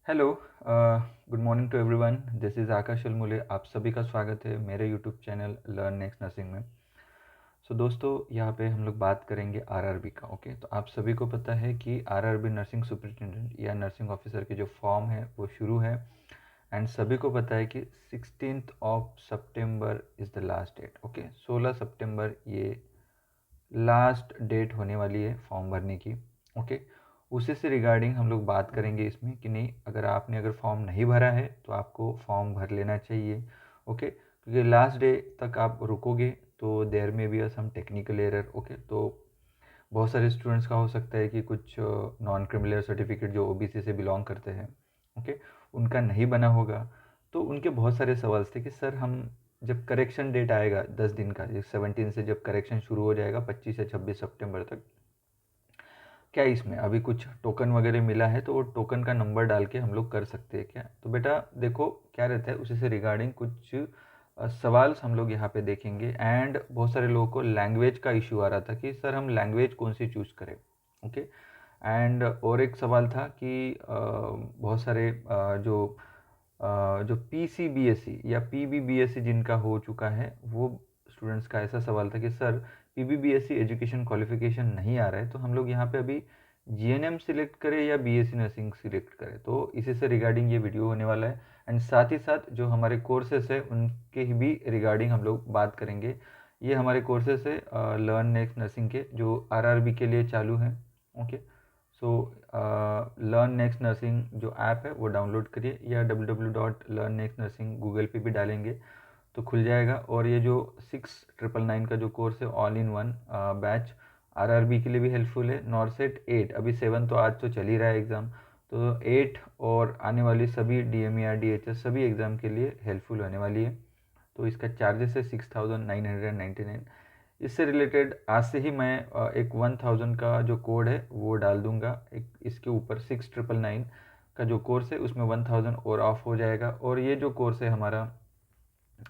Hello, good morning to everyone. This is Akash Almule. आप सभी का स्वागत है मेरे YouTube channel learn next nursing में। दोस्तों, यहाँ पे हम लोग बात करेंगे आरआरबी का। ओके, तो आप सभी को पता है कि आरआरबी नर्सिंग सुपरिटेंडेंट या नर्सिंग ऑफिसर के जो फॉर्म है वो शुरू है। एंड सभी को पता है कि 16th of September is the last date. Okay, 16 सितंबर ये लास्ट डेट होने वाली है फॉर्म भरने की। ओके, उसी से रिगार्डिंग हम लोग बात करेंगे इसमें कि नहीं, अगर फॉर्म नहीं भरा है तो आपको फॉर्म भर लेना चाहिए। ओके, क्योंकि लास्ट डे तक आप रुकोगे तो there may be some technical error. Okay, तो बहुत सारे स्टूडेंट्स का हो सकता है कि कुछ नॉन क्रिमिनल सर्टिफिकेट जो ओबीसी से बिलोंग करते हैं, ओके, उनका नहीं बना होगा। तो उनके बहुत सारे सवाल थे कि सर, हम जब करेक्शन डेट आएगा 10 दिन का, 17 से जब करेक्शन शुरू हो जाएगा 25 या 26 सितंबर तक, क्या इसमें अभी कुछ टोकन वगैरह मिला है तो वो टोकन का नंबर डाल के हम लोग कर सकते हैं क्या? तो बेटा देखो, क्या रहता है उसी से रिगार्डिंग कुछ सवाल हम लोग यहाँ पे देखेंगे। एंड बहुत सारे लोगों को लैंग्वेज का इशू आ रहा था कि सर हम लैंग्वेज कौन सी चूज़ करें। ओके, एंड और एक सवाल था कि बहुत सारे जो पीसीबीएसई या पीबीबीएसई जिनका हो चुका है वो स्टूडेंट्स का ऐसा सवाल था कि सर पीबीबीएसई एजुकेशन क्वालिफिकेशन नहीं आ रहा है, तो हम लोग यहाँ पे अभी जीएनएम सिलेक्ट करें या बीएससी नर्सिंग सिलेक्ट करें। तो इसी से रिगार्डिंग ये वीडियो होने वाला है। एंड साथ ही साथ जो हमारे कोर्सेस है उनके भी रिगार्डिंग हम लोग बात करेंगे। ये हमारे कोर्सेस है लर्न नेक्स्ट नर्सिंग के, जो आरआरबी के लिए चालू हैं। Okay, so learn next nursing जो ऐप है वो डाउनलोड करिए, या www.learnnextnursing गूगल पे भी डालेंगे तो खुल जाएगा। और ये जो 6999 का जो कोर्स है all in one batch, RRB के लिए भी हेल्पफुल है। नॉर्सेट 8, अभी 7 तो आज तो चल ही रहा है एग्ज़ाम, तो 8 और आने वाली सभी डीएमईआर डीएचएस सभी एग्ज़ाम के लिए हेल्पफुल होने वाली है। तो इसका चार्जेस है 6999। इससे रिलेटेड आज से ही मैं एक 1000 का जो कोड है वो डाल दूंगा। एक इसके ऊपर 6999 का जो कोर्स है उसमें 1000 और ऑफ हो जाएगा। और ये जो कोर्स है हमारा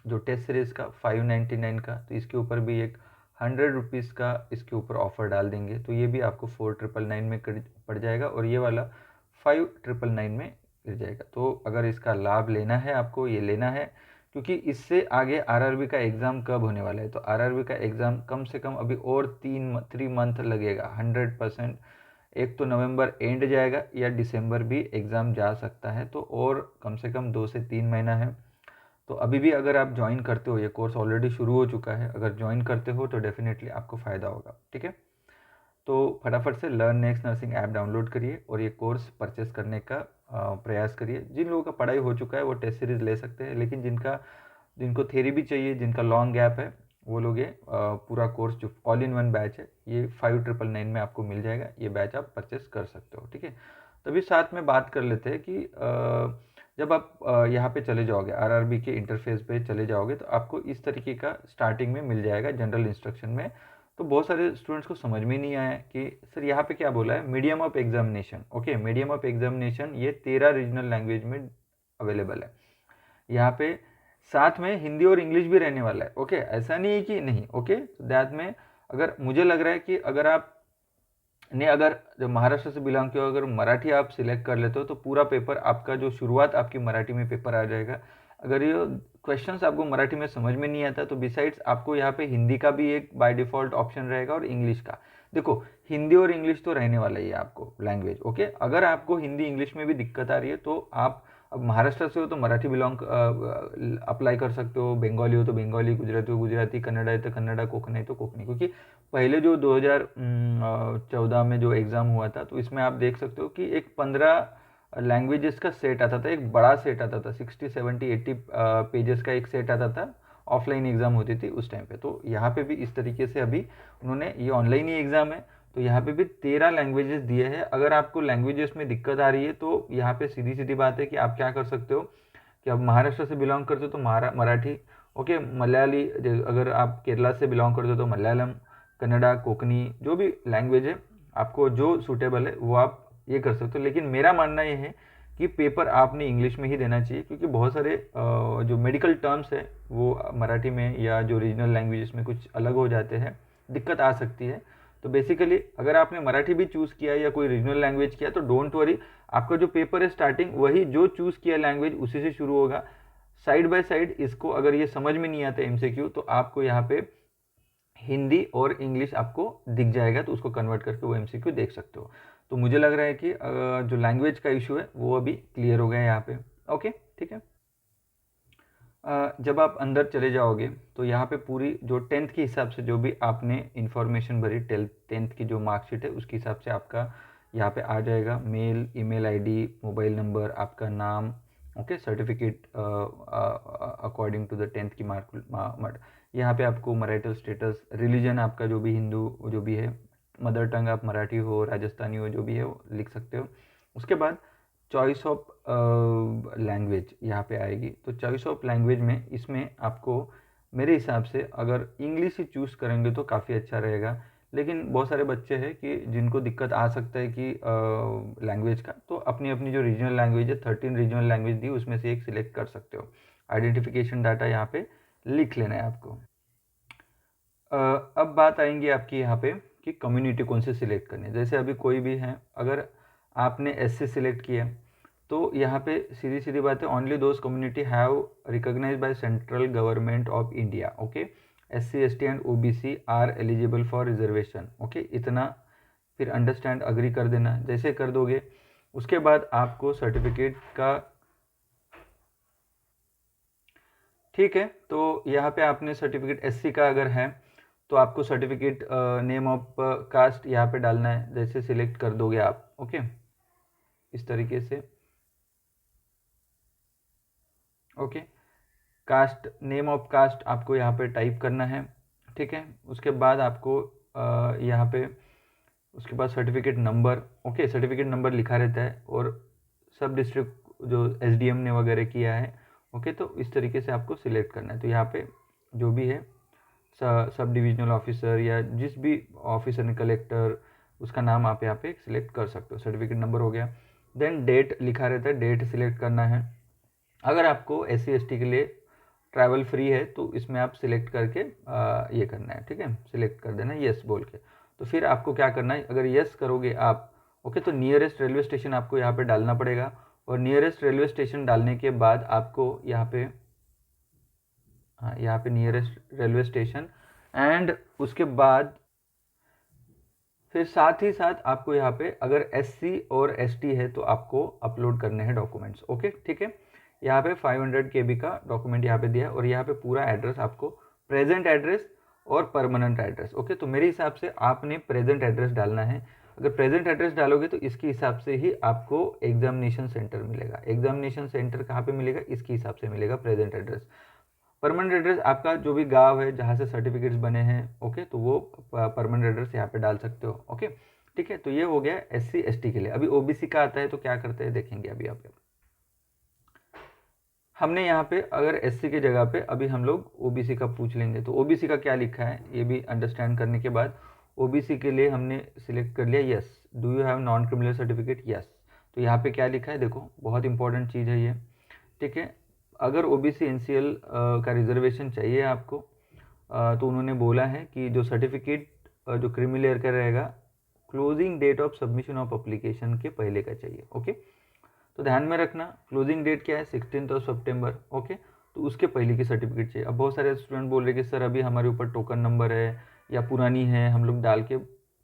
जो टेस्ट सीरीज़ का 599 का, तो इसके ऊपर भी एक 100 रुपीज़ का इसके ऊपर ऑफ़र डाल देंगे, तो ये भी आपको 4999 में पड़ जाएगा और ये वाला 5999 में गिर जाएगा। तो अगर इसका लाभ लेना है, आपको ये लेना है, क्योंकि इससे आगे आरआरबी का एग्ज़ाम कब होने वाला है, तो आरआरबी का एग्ज़ाम कम से कम अभी और 3 मंथ लगेगा 100%। एक तो नवंबर एंड जाएगा या दिसंबर भी एग्ज़ाम जा सकता है, तो और कम से कम 2 से 3 महीना है। तो अभी भी अगर आप ज्वाइन करते हो, ये कोर्स ऑलरेडी शुरू हो चुका है, अगर ज्वाइन करते हो तो डेफिनेटली आपको फ़ायदा होगा। ठीक है, तो फटाफट से learn next nursing app download करिए और ये कोर्स परचेस करने का प्रयास करिए। जिन लोगों का पढ़ाई हो चुका है वो टेस्ट सीरीज़ ले सकते हैं, लेकिन जिनको थेरी भी चाहिए, जिनका लॉन्ग गैप है, वो लोग ये पूरा कोर्स जो ऑल इन वन बैच है ये 5999 में आपको मिल जाएगा। ये बैच आप परचेस कर सकते हो। ठीक है, तभी साथ में बात कर लेते हैं कि जब आप यहाँ पे चले जाओगे, आरआरबी के इंटरफेस पे चले जाओगे, तो आपको इस तरीके का स्टार्टिंग में मिल जाएगा जनरल इंस्ट्रक्शन में। तो बहुत सारे स्टूडेंट्स को समझ में नहीं आया कि सर यहाँ पे क्या बोला है, medium of examination. Okay, medium of examination ये 13 रीजनल लैंग्वेज में अवेलेबल है। यहाँ पे साथ में हिंदी और इंग्लिश भी रहने वाला है। ओके, ऐसा नहीं है कि नहीं। ओके, तो दैट में अगर मुझे लग रहा है कि अगर जब महाराष्ट्र से बिलोंग किया, अगर मराठी आप सिलेक्ट कर लेते हो तो पूरा पेपर आपका जो शुरुआत आपकी मराठी में पेपर आ जाएगा। अगर ये क्वेश्चंस आपको मराठी में समझ में नहीं आता तो बिसाइड्स आपको यहाँ पे हिंदी का भी एक बाय डिफ़ॉल्ट ऑप्शन रहेगा और इंग्लिश का। देखो, हिंदी और इंग्लिश तो रहने वाला ही है आपको लैंग्वेज। ओके, अगर आपको हिंदी इंग्लिश में भी दिक्कत आ रही है तो आप अब महाराष्ट्र से हो तो मराठी अप्लाई कर सकते हो, बंगाली हो तो बंगाली, गुजराती हो गुजराती, कन्नड़ा है तो कन्नड़ा, कोकणी है तो कोकणी। क्योंकि पहले जो 2014 में जो एग्ज़ाम हुआ था तो इसमें आप देख सकते हो कि एक 15 लैंग्वेजेस का सेट आता था, एक बड़ा सेट आता था, 60 70 80 पेजेस का एक सेट आता था। ऑफलाइन एग्ज़ाम होती थी उस टाइम पे। तो यहाँ पे भी इस तरीके से अभी उन्होंने, ये ऑनलाइन ही एग्ज़ाम है तो यहाँ पे भी 13 लैंग्वेजेस दिए हैं। अगर आपको लैंग्वेजेस में दिक्कत आ रही है तो यहाँ पे सीधी सीधी बात है कि आप क्या कर सकते हो कि आप महाराष्ट्र से बिलोंग करते हो तो मराठी। ओके, मलयाली, अगर आप केरला से बिलोंग करते हो तो मलयालम, कन्नड़ा, कोंकणी, जो भी लैंग्वेज है आपको जो सूटेबल है वो आप ये कर सकते हो। लेकिन मेरा मानना ये है कि पेपर आपने इंग्लिश में ही देना चाहिए, क्योंकि बहुत सारे जो मेडिकल टर्म्स है वो मराठी में या जो रीजनल लैंग्वेजेस में कुछ अलग हो जाते हैं, दिक्कत आ सकती है। तो बेसिकली अगर आपने मराठी भी चूज़ किया या कोई रीजनल लैंग्वेज किया तो डोंट वरी, आपका जो पेपर है स्टार्टिंग वही जो चूज़ किया लैंग्वेज उसी से शुरू होगा। साइड बाय साइड इसको अगर ये समझ में नहीं आता एमसीक्यू तो आपको यहाँ पे हिंदी और इंग्लिश आपको दिख जाएगा, तो उसको कन्वर्ट करके वो एमसीक्यू देख सकते हो। तो मुझे लग रहा है कि जो लैंग्वेज का इशू है वो अभी क्लियर हो गया है यहाँ पे। ओके ठीक है। जब आप अंदर चले जाओगे तो यहाँ पे पूरी जो 10th के हिसाब से जो भी आपने इन्फॉर्मेशन भरी 10th की जो मार्कशीट है उसके हिसाब से आपका यहाँ पे आ जाएगा mail, email ID, mobile number, आपका नाम, okay, certificate according to the 10th की मार्क। यहाँ पे आपको मैरिटल स्टेटस, रिलीजन आपका जो भी हिंदू जो भी है, मदर टंग आप मराठी हो, राजस्थानी हो, जो भी है वो लिख सकते हो। उसके बाद चॉइस ऑफ लैंग्वेज यहाँ पे आएगी। तो चॉइस ऑफ लैंग्वेज में इसमें आपको मेरे हिसाब से अगर इंग्लिश ही चूज़ करेंगे तो काफ़ी अच्छा रहेगा, लेकिन बहुत सारे बच्चे हैं कि जिनको दिक्कत आ सकता है कि लैंग्वेज का, तो अपनी अपनी जो रीजनल लैंग्वेज है 13 रीजनल लैंग्वेज दी उसमें से एक सिलेक्ट कर सकते हो। आइडेंटिफिकेशन डाटा यहाँ पे लिख लेना है आपको। अब बात आएंगी आपकी यहाँ पे कि कम्युनिटी कौन से सिलेक्ट करनी है। जैसे अभी कोई भी है, अगर आपने एससी सिलेक्ट किया तो यहाँ पे सीधी सीधी बात है, only those community have recognised by central government of India, okay, SC ST and OBC are eligible for reservation, okay, इतना फिर अंडरस्टैंड अग्री कर देना। जैसे कर दोगे उसके बाद आपको सर्टिफिकेट का, ठीक है, तो यहाँ पे आपने सर्टिफिकेट एससी का अगर है तो आपको सर्टिफिकेट नेम ऑफ कास्ट यहाँ पे डालना है, जैसे सिलेक्ट कर दोगे आप, ओके, इस तरीके से, okay, caste, name of caste आपको यहाँ पे टाइप करना है, ठीक है। उसके बाद आपको यहाँ पे उसके बाद certificate number, okay, certificate number लिखा रहता है, और सब डिस्ट्रिक्ट जो एसडीएम ने वगैरह किया है, ओके, तो इस तरीके से आपको सिलेक्ट करना है। तो यहाँ पे जो भी है सब डिविजनल ऑफिसर या जिस भी ऑफिसर ने, कलेक्टर, उसका नाम आप यहाँ पे सिलेक्ट कर सकते हो। सर्टिफिकेट नंबर हो गया, देन डेट लिखा रहता है, डेट सिलेक्ट करना है। अगर आपको एससी एसटी के लिए ट्रैवल फ्री है तो इसमें आप सिलेक्ट करके ये करना है, ठीक है, सिलेक्ट कर देना यस बोल के। तो फिर आपको क्या करना है, अगर यस करोगे आप, ओके, तो नियरेस्ट रेलवे स्टेशन आपको यहाँ पे डालना पड़ेगा, और नियरेस्ट रेलवे स्टेशन डालने के बाद आपको यहाँ पे, हाँ, यहाँ पे नियरेस्ट रेलवे स्टेशन, एंड उसके बाद फिर साथ ही साथ आपको यहाँ पे अगर एससी और एसटी है तो आपको अपलोड करने हैं डॉक्यूमेंट्स, ओके ठीक है। यहाँ पे 500 KB का डॉक्यूमेंट यहाँ पे दिया है, और यहाँ पे पूरा एड्रेस आपको, प्रेजेंट एड्रेस और परमानेंट एड्रेस, ओके। तो मेरे हिसाब से आपने प्रेजेंट एड्रेस डालना है। अगर प्रेजेंट एड्रेस डालोगे तो इसके हिसाब से ही आपको एग्जामिनेशन सेंटर मिलेगा। एग्जामिनेशन सेंटर कहाँ पे मिलेगा, इसके हिसाब से मिलेगा प्रेजेंट एड्रेस। परमानेंट एड्रेस आपका जो भी गांव है जहाँ से सर्टिफिकेट्स बने हैं, ओके, तो वो परमानेंट एड्रेस यहाँ पे डाल सकते हो, ओके ठीक है। तो ये हो गया एससी एसटी के लिए। अभी ओबीसी का आता है तो क्या करते हैं देखेंगे अभी आप। हमने यहाँ पे अगर एससी की जगह पे अभी हम लोग ओबीसी का पूछ लेंगे, तो ओबीसी का क्या लिखा है ये भी अंडरस्टैंड करने के बाद ओबीसी के लिए हमने सिलेक्ट कर लिया yes, do you have non criminal certificate, yes. तो यहाँ पे क्या लिखा है देखो, बहुत इंपॉर्टेंट चीज़ है ये, ठीक है। अगर ओबीसी एनसीएल का रिजर्वेशन चाहिए आपको, तो उन्होंने बोला है कि जो सर्टिफिकेट जो क्रीमी लेयर का रहेगा, closing date of submission of application के पहले का चाहिए, ओके। तो ध्यान में रखना क्लोजिंग डेट क्या है, 16 सितंबर, ओके। तो उसके पहले की सर्टिफिकेट चाहिए। अब बहुत सारे स्टूडेंट बोल रहे कि सर अभी हमारे ऊपर टोकन नंबर है या पुरानी है, हम लोग डाल के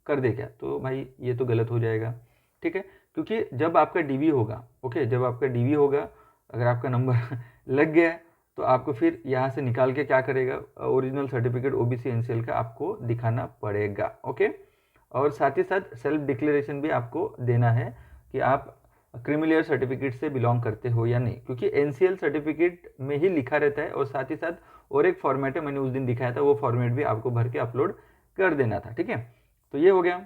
कर दे क्या, तो भाई ये तो गलत हो जाएगा, ठीक है। क्योंकि जब आपका डीवी होगा, ओके, जब आपका डीवी होगा, अगर आपका नंबर लग गया तो आपको फिर यहाँ से निकाल के क्या करेगा, ओरिजिनल सर्टिफिकेट ओबीसी एनसीएल का आपको दिखाना पड़ेगा, ओके। और साथ ही साथ सेल्फ डिक्लेरेशन भी आपको देना है कि आप क्रीमी लेयर सर्टिफिकेट से बिलोंग करते हो या नहीं, क्योंकि एनसीएल सर्टिफिकेट में ही लिखा रहता है। और साथ ही साथ और एक फॉर्मेट है, मैंने उस दिन दिखाया था, वो फॉर्मेट भी आपको भर के अपलोड कर देना था, ठीक है। तो ये हो गया।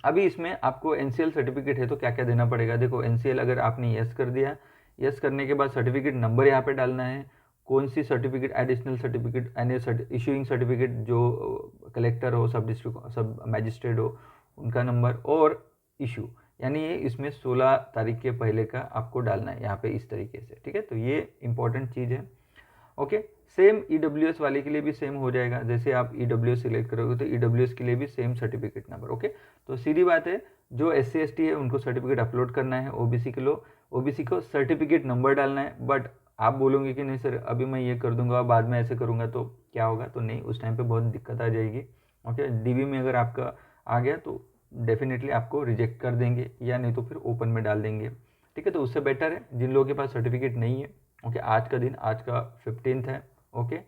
अभी इसमें आपको एनसीएल सर्टिफिकेट है तो क्या क्या देना पड़ेगा, देखो एनसीएल अगर आपने यस कर दिया, यस करने के बाद सर्टिफिकेट नंबर यहाँ पे डालना है, कौन सी certificate, additional certificate, any issuing certificate, जो कलेक्टर हो, सब डिस्ट्रिक्ट, सब मैजिस्ट्रेट हो, उनका नंबर, और इशू, यानी ये इसमें 16 तारीख के पहले का आपको डालना है यहाँ पे इस तरीके से, ठीक है। तो ये इंपॉर्टेंट चीज़ है, ओके। सेम EWS वाले के लिए भी सेम हो जाएगा, जैसे आप EWS सिलेक्ट करोगे तो EWS के लिए भी सेम सर्टिफिकेट नंबर। ओके, तो सीधी बात है, जो SC ST है उनको सर्टिफिकेट अपलोड करना है, OBC को सर्टिफिकेट नंबर डालना है। बट आप बोलोगे कि नहीं सर अभी मैं ये कर दूंगा बाद में ऐसे करूंगा तो क्या होगा, तो नहीं, उस टाइम पे बहुत दिक्कत आ जाएगी। ओके, DV में अगर आपका आ गया तो डेफिनेटली आपको रिजेक्ट कर देंगे, या नहीं तो फिर ओपन में डाल देंगे। ठीक है, तो उससे बेटर है जिन लोगों के पास सर्टिफिकेट नहीं है, ओके, आज का दिन, आज का 15 है, ओके,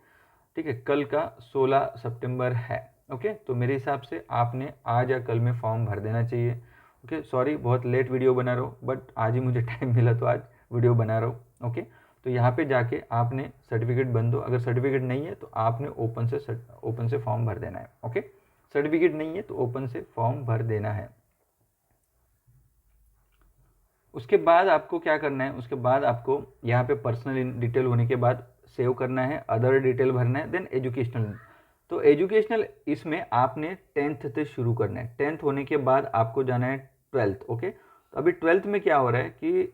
ठीक है, कल का 16 सितंबर है। ओके, तो मेरे हिसाब से आपने आज या कल में फॉर्म भर देना चाहिए। ओके, सॉरी बहुत लेट वीडियो बना रहा हूँ, बट आज ही मुझे टाइम मिला तो आज वीडियो बना रहा हूँ। ओके, तो यहाँ पे जाके आपने सर्टिफिकेट बन दो, अगर सर्टिफिकेट नहीं है तो आपने ओपन से फॉर्म भर देना है। ओके, सर्टिफिकेट नहीं है तो ओपन से फॉर्म भर देना है। उसके बाद आपको क्या करना है, उसके बाद आपको यहाँ पे पर्सनल डिटेल होने के बाद सेव करना है, अदर डिटेल भरना है, देन एजुकेशनल। तो एजुकेशनल इसमें आपने 10th से शुरू करना है, 10th होने के बाद आपको जाना है 12th। ओके, तो अभी 12th में क्या हो रहा है कि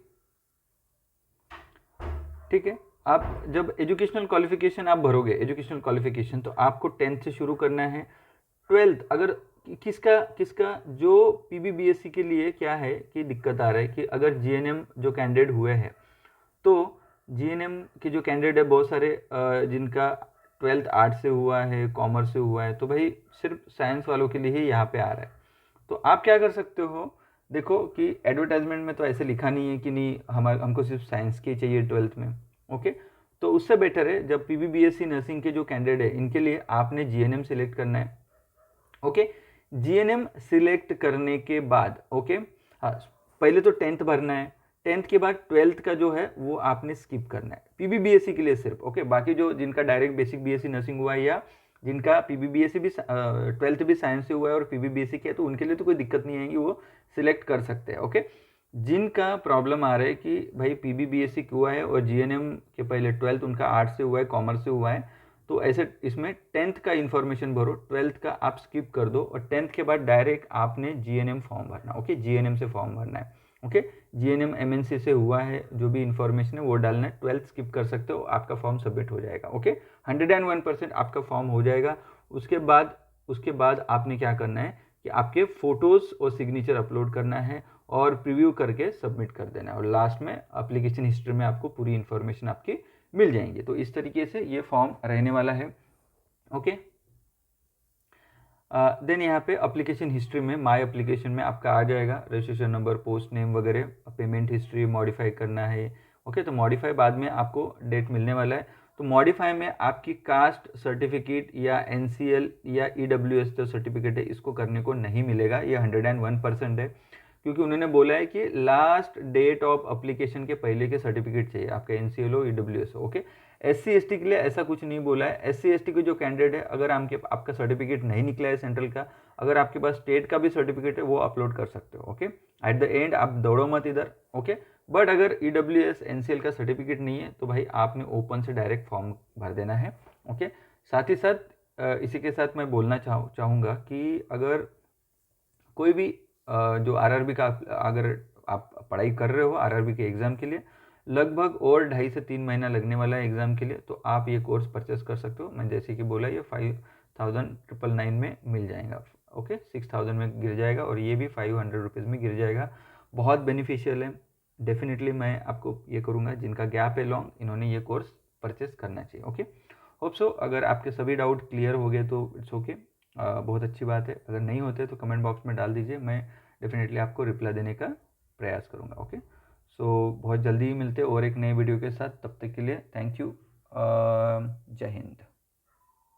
ठीक है, आप जब एजुकेशनल क्वालिफिकेशन आप भरोगे, एजुकेशनल क्वालिफिकेशन, तो आपको 10th से शुरू करना है। 12th अगर किसका किसका जो PBBSC के लिए क्या है कि दिक्कत आ रहा है कि अगर GNM जो कैंडिडेट हुए हैं, तो GNM के जो कैंडिडेट है बहुत सारे जिनका 12th आर्ट से हुआ है, कॉमर्स से हुआ है, तो भाई सिर्फ साइंस वालों के लिए ही यहाँ पे आ रहा है। तो आप क्या कर सकते हो, देखो कि एडवर्टाइजमेंट में तो ऐसे लिखा नहीं है कि नहीं हमको सिर्फ साइंस के चाहिए 12th में। ओके, तो उससे बेटर है जब PBBSC नर्सिंग के जो कैंडिडेट है इनके लिए आपने GNM सिलेक्ट करना है। ओके, GNM सिलेक्ट करने के बाद, ओके, हाँ, पहले तो 10th भरना है, 10th के बाद 12th का जो है वो आपने स्किप करना है PBBSC के लिए सिर्फ। ओके, बाकी जो जिनका डायरेक्ट बेसिक BSc नर्सिंग हुआ है या जिनका PBBSC भी 12th भी साइंस से हुआ है और PBBSC किया, तो उनके लिए तो कोई दिक्कत नहीं आएगी, वो सिलेक्ट कर सकते हैं। ओके, जिनका प्रॉब्लम आ रहा है कि भाई PBBSC हुआ है और GNM के पहले 12th उनका आर्ट्स से हुआ है, कॉमर्स से हुआ है, तो ऐसे इसमें 10th का इन्फॉर्मेशन भरो, 12th का आप स्किप कर दो और 10th के बाद डायरेक्ट आपने GNM फॉर्म भरना। ओके, GNM से फॉर्म भरना है। ओके, GNM MNC से हुआ है, जो भी इन्फॉर्मेशन है वो डालना है, 12th स्किप कर सकते हो, आपका फॉर्म सबमिट हो जाएगा। ओके, 101% आपका फॉर्म हो जाएगा। उसके बाद आपने क्या करना है कि आपके फोटोज और सिग्नेचर अपलोड करना है और प्रीव्यू करके सबमिट कर देना है, और लास्ट में एप्लीकेशन हिस्ट्री में आपको पूरी इन्फॉर्मेशन आपकी मिल जाएंगे। तो इस तरीके से ये फॉर्म रहने वाला है। ओके, देन यहाँ पे एप्लीकेशन हिस्ट्री में माय एप्लीकेशन में आपका आ जाएगा रजिस्ट्रेशन नंबर, पोस्ट नेम वगैरह, पेमेंट हिस्ट्री मॉडिफाई करना है। ओके, तो मॉडिफाई बाद में आपको डेट मिलने वाला है। तो मॉडिफाई में आपकी कास्ट सर्टिफिकेट या NCL या EWS जो सर्टिफिकेट है इसको करने को नहीं मिलेगा, ये 101% है, क्योंकि उन्होंने बोला है कि लास्ट डेट ऑफ अप्लीकेशन के पहले के सर्टिफिकेट चाहिए, आपका NCL हो EWS हो। ओके, SC ST के लिए ऐसा कुछ नहीं बोला है। SC ST के जो कैंडिडेट है, अगर आपका सर्टिफिकेट नहीं निकला है सेंट्रल का, अगर आपके पास स्टेट का भी सर्टिफिकेट है वो अपलोड कर सकते हो। ओके, एट द एंड आप दौड़ो मत इधर। ओके, बट अगर EWS NCL का सर्टिफिकेट नहीं है तो भाई आपने ओपन से डायरेक्ट फॉर्म भर देना है। ओके, साथ ही साथ इसी के साथ मैं बोलना चाहूँगा कि अगर कोई भी जो RRB का अगर आप पढ़ाई कर रहे हो RRB के एग्ज़ाम के लिए, लगभग और 2.5 से 3 महीना लगने वाला है एग्ज़ाम के लिए, तो आप ये कोर्स परचेस कर सकते हो। मैं जैसे कि बोला ये 5,999 में मिल जाएगा। ओके, 6,000 में गिर जाएगा और ये भी 500 रुपीज़ में गिर जाएगा। बहुत बेनिफिशियल है, डेफिनेटली मैं आपको ये करूँगा जिनका गैप है लॉन्ग, इन्होंने ये कोर्स परचेस करना चाहिए। ओके, होप सो अगर आपके सभी डाउट क्लियर हो गए तो इट्स ओके, बहुत अच्छी बात है। अगर नहीं होते तो कमेंट बॉक्स में डाल दीजिए, मैं डेफिनेटली आपको रिप्लाई देने का प्रयास करूँगा। ओके, सो बहुत जल्दी ही मिलते हैं और एक नए वीडियो के साथ, तब तक के लिए थैंक यू, जय हिंद।